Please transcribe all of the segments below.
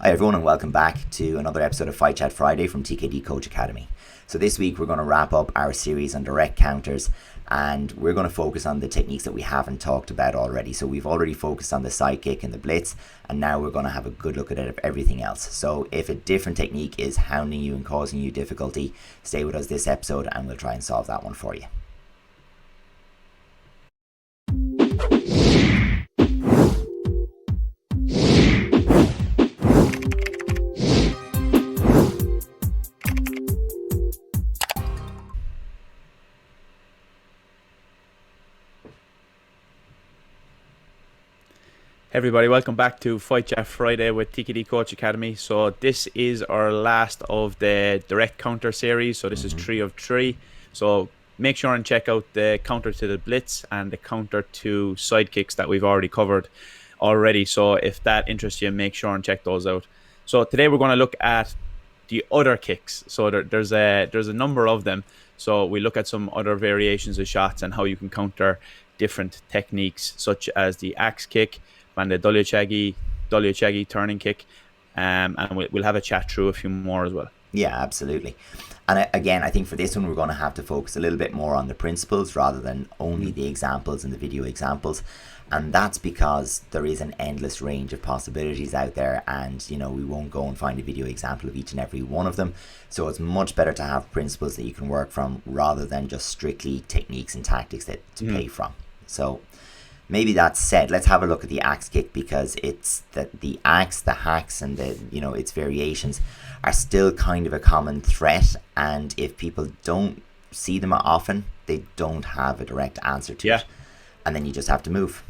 Hi everyone and welcome back to another episode of Fight Chat Friday from TKD Coach Academy. So this week we're going to wrap up our series on direct counters and we're going to focus on the techniques that we haven't talked about already. So we've already focused on the side kick and the blitz, and now we're going to have a good look at everything else. So if a different technique is hounding you and causing you difficulty, stay with us this episode and we'll try and solve that one for you. Hey everybody, welcome back to Fight Chat Friday with TKD Coach Academy. So this is our last of the direct counter series. So this is 3 of 3. So make sure and check out the counter to the blitz and the counter to side kicks that we've already covered already. So if that interests you, make sure and check those out. So today we're going to look at the other kicks. So there's a number of them. So we look at some other variations of shots and how you can counter different techniques such as the axe kick, bandae dollyo turning kick, and we'll have a chat through a few more as well. Yeah, absolutely. And again, I think for this one we're going to have to focus a little bit more on the principles rather than only the examples and the video examples, and that's because there is an endless range of possibilities out there, and we won't go and find a video example of each and every one of them. So it's much better to have principles that you can work from rather than just strictly techniques and tactics to play from. So maybe that said, let's have a look at the axe kick, because it's the axe, the hacks, and its variations are still kind of a common threat. And if people don't see them often, they don't have a direct answer to it, and then you just have to move.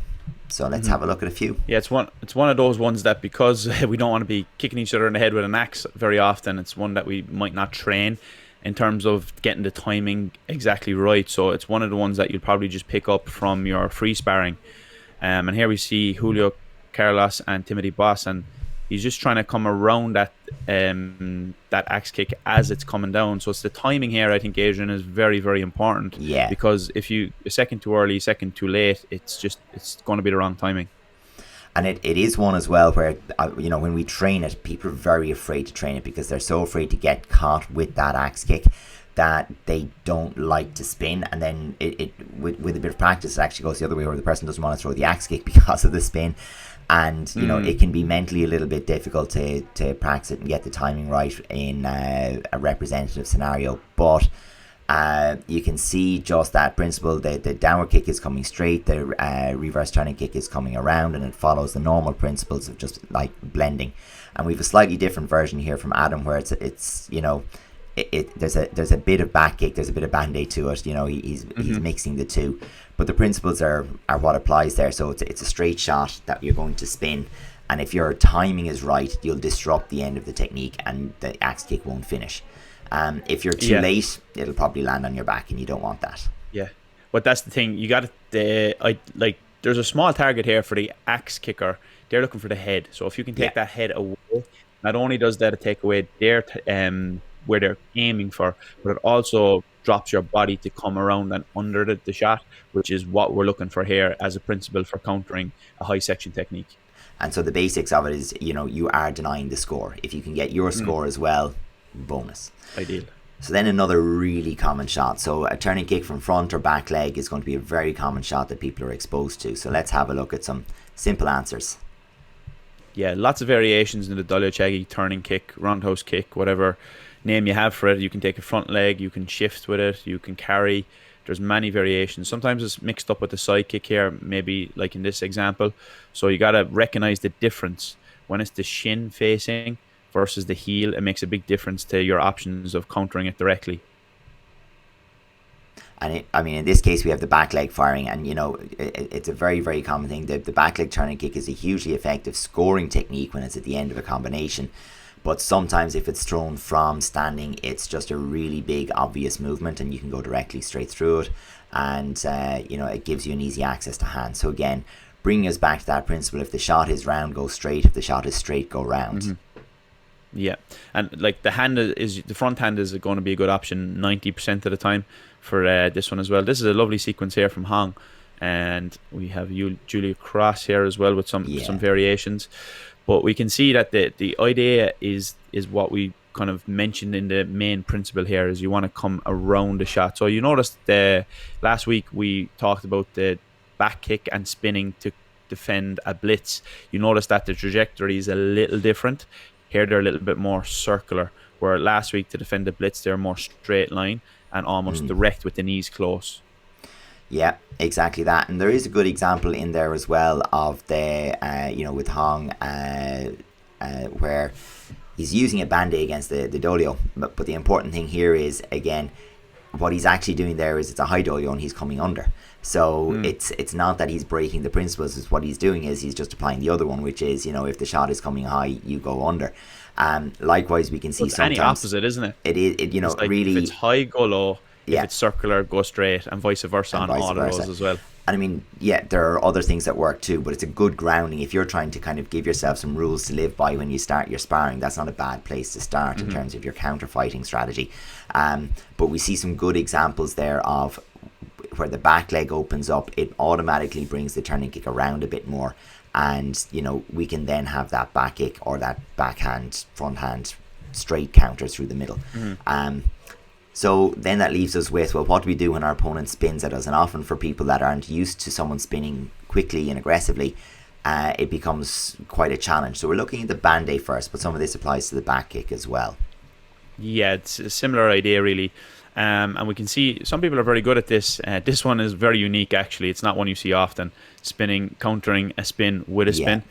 So let's have a look at a few. Yeah, it's one of those ones that, because we don't want to be kicking each other in the head with an axe very often, it's one that we might not train in terms of getting the timing exactly right. So it's one of the ones that you'll probably just pick up from your free sparring. And here we see Julio Carlos and Timothy Boss, and he's just trying to come around that axe kick as it's coming down. So it's the timing here, I think, Adrian, is very, very important. Yeah. Because if you a second too early, a second too late, it's going to be the wrong timing. And it is one as well where, when we train it, people are very afraid to train it because they're so afraid to get caught with that axe kick that they don't like to spin. And then with a bit of practice, it actually goes the other way, where the person doesn't want to throw the axe kick because of the spin. And, it can be mentally a little bit difficult to practice it and get the timing right in a representative scenario. But you can see just that principle. The downward kick is coming straight, the reverse turning kick is coming around, and it follows the normal principles of just like blending. And we have a slightly different version here from Adam, where it's there's a bit of back kick, there's a bit of bandae to it. He's mixing the two, but the principles are what applies there. So it's a straight shot that you're going to spin, and if your timing is right, you'll disrupt the end of the technique and the axe kick won't finish. If you're too late, it'll probably land on your back, and you don't want that. Yeah, but that's the thing. You got there's a small target here for the axe kicker. They're looking for the head. So if you can take that head away, not only does that take away their where they're aiming for, but it also drops your body to come around and under the shot, which is what we're looking for here as a principle for countering a high section technique. And so the basics of it is, you are denying the score. If you can get your score as well, bonus. Ideal. So then another really common shot. So a turning kick from front or back leg is going to be a very common shot that people are exposed to. So let's have a look at some simple answers. Yeah, lots of variations in the dollyo turning kick, roundhouse kick, whatever name you have for it. You can take a front leg, you can shift with it, you can carry. There's many variations. Sometimes it's mixed up with the side kick here, maybe like in this example. So you got to recognize the difference. When it's the shin facing versus the heel, it makes a big difference to your options of countering it directly. And in this case, we have the back leg firing, and it's a very, very common thing. The back leg turning kick is a hugely effective scoring technique when it's at the end of a combination. But sometimes if it's thrown from standing, it's just a really big, obvious movement, and you can go directly straight through it. And, it gives you an easy access to hand. So again, bringing us back to that principle, if the shot is round, go straight. If the shot is straight, go round. Yeah, and like the front hand is going to be a good option 90% of the time for this one as well. This is a lovely sequence here from Hong, and we have Julia Cross here as well with some variations. But we can see that the idea is what we kind of mentioned in the main principle here, is you want to come around the shot. So you noticed last week we talked about the back kick and spinning to defend a blitz. You notice that the trajectory is a little different. Here they're a little bit more circular, where last week to defend the blitz they're more straight line and almost direct with the knees close. Yeah, exactly that. And there is a good example in there as well of the, with Hong, where he's using a bandae against the dollyo. But the important thing here is, again, what he's actually doing there is it's a high dollyo and he's coming under. So it's not that he's breaking the principles. It's what he's doing is he's just applying the other one, which is, if the shot is coming high, you go under. Likewise, we can see sometimes... any opposite, isn't it? It's like really... If it's high, go low. If it's circular, go straight, and vice versa on all of those as well. And I mean, there are other things that work too, but it's a good grounding. If you're trying to kind of give yourself some rules to live by when you start your sparring, that's not a bad place to start in terms of your counter-fighting strategy. But we see some good examples there of where the back leg opens up, it automatically brings the turning kick around a bit more. And, we can then have that back kick or that backhand, front hand, straight counter through the middle. So then that leaves us with, well, what do we do when our opponent spins at us? And often for people that aren't used to someone spinning quickly and aggressively, it becomes quite a challenge. So we're looking at the bandae first, but some of this applies to the back kick as well. Yeah, it's a similar idea really. And we can see some people are very good at this. This one is very unique actually. It's not one you see often, spinning, countering a spin with a spin.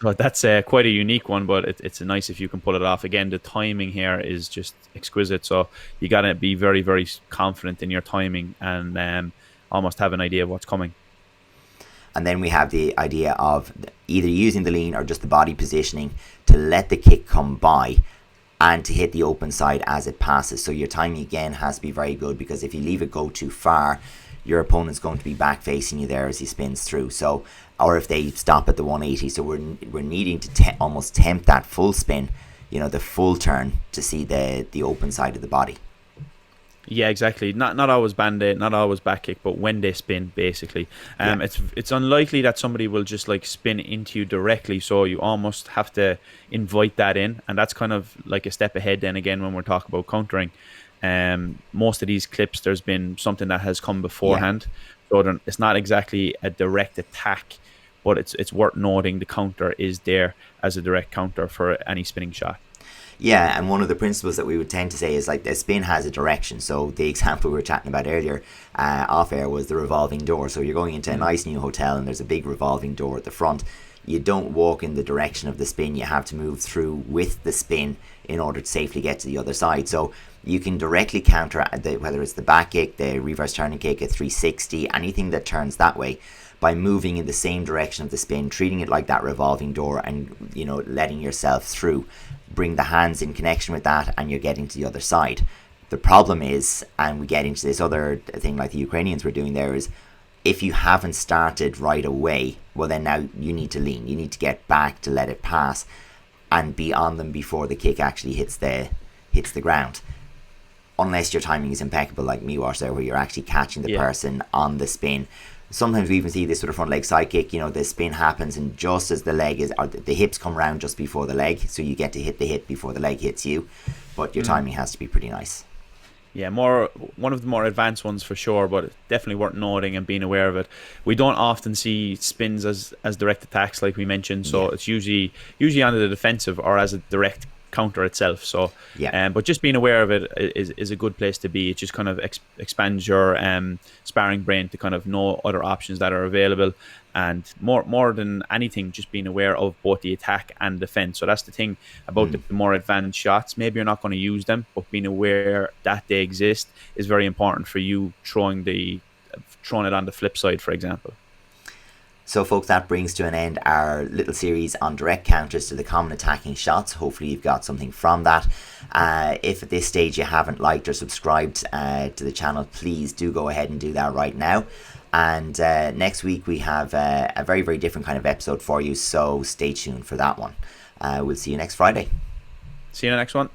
So that's quite a unique one, but it's nice if you can pull it off. Again, the timing here is just exquisite. So you got to be very, very confident in your timing and almost have an idea of what's coming. And then we have the idea of either using the lean or just the body positioning to let the kick come by and to hit the open side as it passes. So your timing again has to be very good, because if you leave it go too far, your opponent's going to be back facing you there as he spins through. So, or if they stop at the 180, so we're needing to almost tempt that full spin, the full turn, to see the open side of the body. Yeah, exactly. Not always bandae, not always back kick, but when they spin, basically. It's unlikely that somebody will just like spin into you directly, so you almost have to invite that in, and that's kind of like a step ahead then again when we're talking about countering. Most of these clips, there's been something that has come beforehand, so it's not exactly a direct attack, but it's worth noting the counter is there as a direct counter for any spinning shot. Yeah, and one of the principles that we would tend to say is like the spin has a direction. So the example we were chatting about earlier off air was the revolving door. So you're going into a nice new hotel and there's a big revolving door at the front. You don't walk in the direction of the spin. You have to move through with the spin in order to safely get to the other side. So you can directly counter whether it's the back kick, the reverse turning kick, a 360, anything that turns that way, by moving in the same direction of the spin, treating it like that revolving door, and letting yourself through. Bring the hands in connection with that, and you're getting to the other side. The problem is, and we get into this other thing like the Ukrainians were doing there, is if you haven't started right away, well then now you need to lean. You need to get back to let it pass and be on them before the kick actually hits the ground. Unless your timing is impeccable like Miwash there, where you're actually catching the person on the spin. Sometimes we even see this sort of front leg side kick, the spin happens and just as the leg is, or the hips come round just before the leg, so you get to hit the hip before the leg hits you, but your timing has to be pretty nice. Yeah, one of the more advanced ones for sure, but definitely worth noting and being aware of it. We don't often see spins as direct attacks like we mentioned, so it's usually on the defensive or as a direct counter itself. So but just being aware of it is a good place to be. It just kind of expands your sparring brain to kind of know other options that are available, and more than anything, just being aware of both the attack and defense. So that's the thing about the more advanced shots. Maybe you're not going to use them, but being aware that they exist is very important for you throwing it on the flip side, for example. So folks, that brings to an end our little series on direct counters to the common attacking shots. Hopefully you've got something from that. If at this stage you haven't liked or subscribed to the channel, please do go ahead and do that right now. And next week we have a very, very different kind of episode for you, so stay tuned for that one. We'll see you next Friday. See you in the next one.